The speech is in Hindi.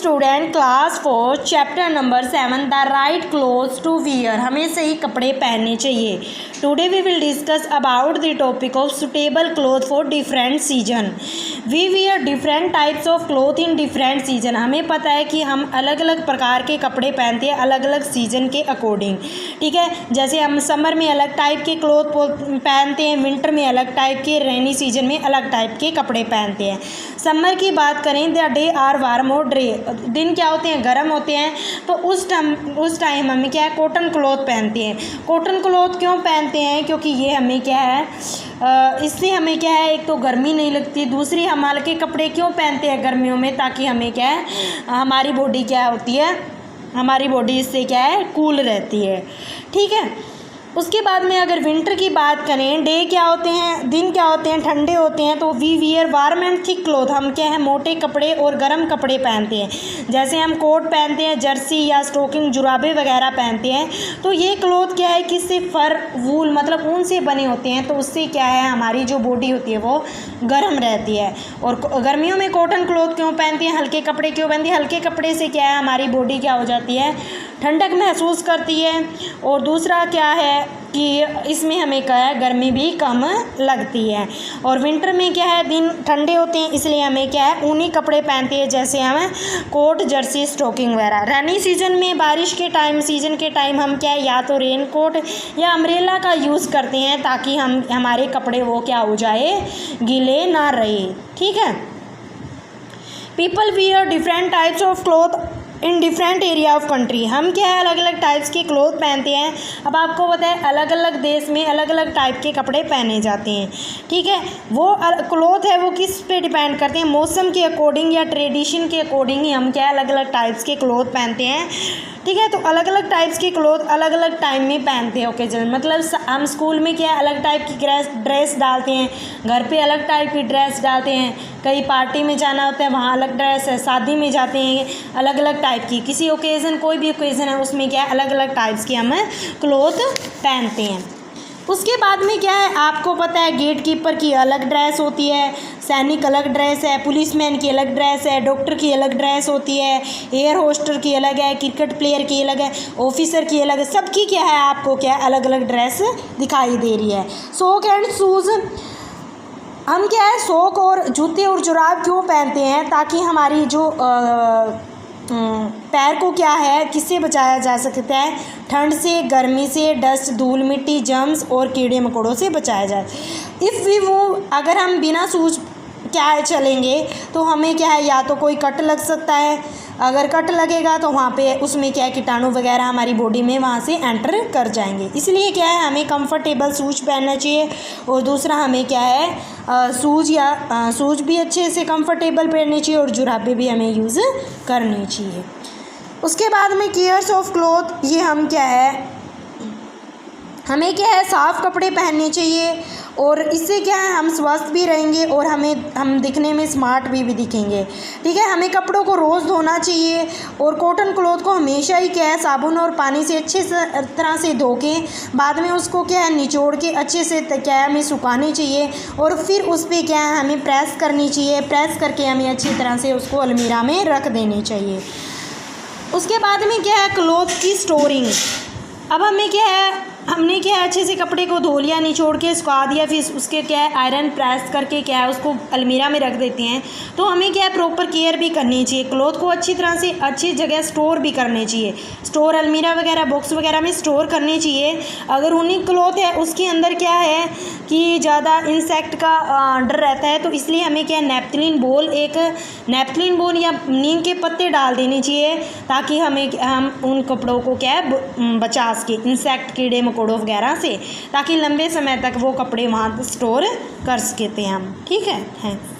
Student class 4 chapter number 7 the right clothes to wear. हमें सही कपड़े पहनने चाहिए। Today we will discuss about the topic of suitable cloth for different season. We wear different types of cloth in different season. हमें पता है कि हम अलग अलग प्रकार के कपड़े पहनते हैं अलग अलग सीजन के अकॉर्डिंग। ठीक है, जैसे हम समर में अलग टाइप के क्लोथ पहनते हैं, विंटर में अलग टाइप के, रेनी सीजन में अलग टाइप के कपड़े पहनते हैं। समर की बात करें द डे आर वार्म और ड्रे, दिन क्या होते हैं, गर्म होते हैं, तो उस टाइम हमें क्या है, कॉटन क्लॉथ पहनते हैं। कॉटन क्लॉथ क्यों पहनते हैं? क्योंकि ये हमें क्या है, इससे हमें क्या है, एक तो गर्मी नहीं लगती, दूसरी हम हल्के कपड़े क्यों पहनते हैं गर्मियों में, ताकि हमें क्या है, हमारी बॉडी क्या होती है, हमारी बॉडी इससे क्या है, कूल रहती है। ठीक है, उसके बाद में अगर विंटर की बात करें, डे क्या होते हैं, दिन क्या होते हैं, ठंडे होते हैं, तो we wear warm and thick cloth. हम क्या है, मोटे कपड़े और गर्म कपड़े पहनते हैं। जैसे हम कोट पहनते हैं, जर्सी या स्टोकिंग जुराबे वगैरह पहनते हैं, तो ये क्लोथ क्या है, किससे, फर, वूल मतलब ऊन से बने होते हैं, तो उससे क्या है, हमारी जो बॉडी होती है वो गर्म रहती है। और गर्मियों में कॉटन क्लोथ क्यों पहनते हैं, हल्के कपड़े क्यों पहनते हैं? हल्के कपड़े से क्या है, हमारी बॉडी क्या हो जाती है, ठंडक महसूस करती है। और दूसरा क्या है कि इसमें हमें क्या है, गर्मी भी कम लगती है। और विंटर में क्या है, दिन ठंडे होते हैं, इसलिए हमें क्या है, ऊनी कपड़े पहनते हैं, जैसे हम कोट, जर्सी, स्टोकिंग वगैरह। रेनी सीजन में, बारिश के टाइम, सीजन के टाइम हम क्या है, या तो रेन कोट या अम्ब्रेला का यूज़ करते हैं, ताकि हमारे कपड़े वो क्या हो जाए, गीले ना रहे। ठीक है, people wear different types of cloth in different area of country. हम क्या है, अलग अलग टाइप्स के क्लोथ पहनते हैं। अब आपको पता है, अलग अलग देश में अलग अलग टाइप के कपड़े पहने जाते हैं। ठीक है, वो क्लोथ है वो किस पे डिपेंड करते हैं, मौसम के अकॉर्डिंग या ट्रेडिशन के अकॉर्डिंग ही हम क्या है, अलग अलग टाइप्स के क्लोथ पहनते हैं। ठीक है, तो अलग अलग टाइप्स के क्लोथ अलग अलग टाइम में पहनते हैं ओकेजन। मतलब हम स्कूल में क्या है, अलग टाइप की ड्रेस डालते हैं, घर पे अलग टाइप की ड्रेस डालते हैं, कहीं पार्टी में जाना होता है वहाँ अलग ड्रेस है, शादी में जाते हैं अलग अलग टाइप की, किसी ओकेज़न, कोई भी ओकेज़न है उसमें क्या है, अलग अलग टाइप्स के हम क्लोथ पहनते हैं। उसके बाद में क्या है, आपको पता है, गेट कीपर की अलग ड्रेस होती है, सैनिक अलग ड्रेस है, पुलिसमैन की अलग ड्रेस है, डॉक्टर की अलग ड्रेस होती है, एयर होस्टर की अलग है, क्रिकेट प्लेयर की अलग है, ऑफिसर की अलग है, सबकी क्या है, आपको क्या है, अलग अलग ड्रेस दिखाई दे रही है। सॉक एंड शूज़, हम क्या है, सॉक और जूते और जुराब क्यों पहनते हैं, ताकि हमारी जो पैर को क्या है, किससे बचाया जा सकता है, ठंड से, गर्मी से, डस्ट, धूल मिट्टी, जर्म्स और कीड़े मकोड़ों से बचाया जाए। इफ़ वी मूव, अगर हम बिना शूज क्या है चलेंगे, तो हमें क्या है, या तो कोई कट लग सकता है, अगर कट लगेगा तो वहाँ पे उसमें क्या है, कीटाणु वगैरह हमारी बॉडी में वहाँ से एंटर कर जाएंगे। इसलिए क्या है, हमें कंफर्टेबल शूज पहनना चाहिए। और दूसरा हमें क्या है, शूज भी अच्छे से कंफर्टेबल पहनने चाहिए, और जुराबे भी हमें यूज़ करनी चाहिए। उसके बाद में केयर्स ऑफ क्लॉथ, ये हम क्या है, हमें क्या है, साफ़ कपड़े पहनने चाहिए, और इससे क्या है, हम स्वस्थ भी रहेंगे और हम दिखने में स्मार्ट भी दिखेंगे। ठीक है, हमें कपड़ों को रोज़ धोना चाहिए, और कॉटन क्लॉथ को हमेशा ही क्या है, साबुन और पानी से अच्छे तरह से धो के बाद में उसको क्या है, निचोड़ के अच्छे से क्या है, हमें सुखानी चाहिए, और फिर उस पर क्या है, हमें प्रेस करनी चाहिए। प्रेस करके हमें अच्छी तरह से उसको अलमीरा में रख देनी चाहिए। उसके बाद में क्या है, क्लॉथ की स्टोरिंग। अब हमें क्या है, हमने क्या है, अच्छे से कपड़े को धो लिया, निचोड़ के सुखा दिया, फिर उसके क्या है, आयरन प्रेस करके क्या है, उसको अलमीरा में रख देते हैं। तो हमें क्या है, प्रॉपर केयर भी करनी चाहिए, क्लॉथ को अच्छी तरह से अच्छी जगह स्टोर भी करनी चाहिए। स्टोर अलमीरा वगैरह, बॉक्स वगैरह में स्टोर करनी चाहिए। अगर ऊनी क्लॉथ है, उसके अंदर क्या है कि ज़्यादा इंसेक्ट का डर रहता है, तो इसलिए हमें क्या है, नैपथलीन बोल या नीम के पत्ते डाल देने चाहिए, ताकि हम उन कपड़ों को क्या है, बचा सके इंसेक्ट, कीड़े मकोड़ों वगैरह से, ताकि लंबे समय तक वो कपड़े वहाँ स्टोर कर सकते हैं हम। ठीक है, थैंक्स।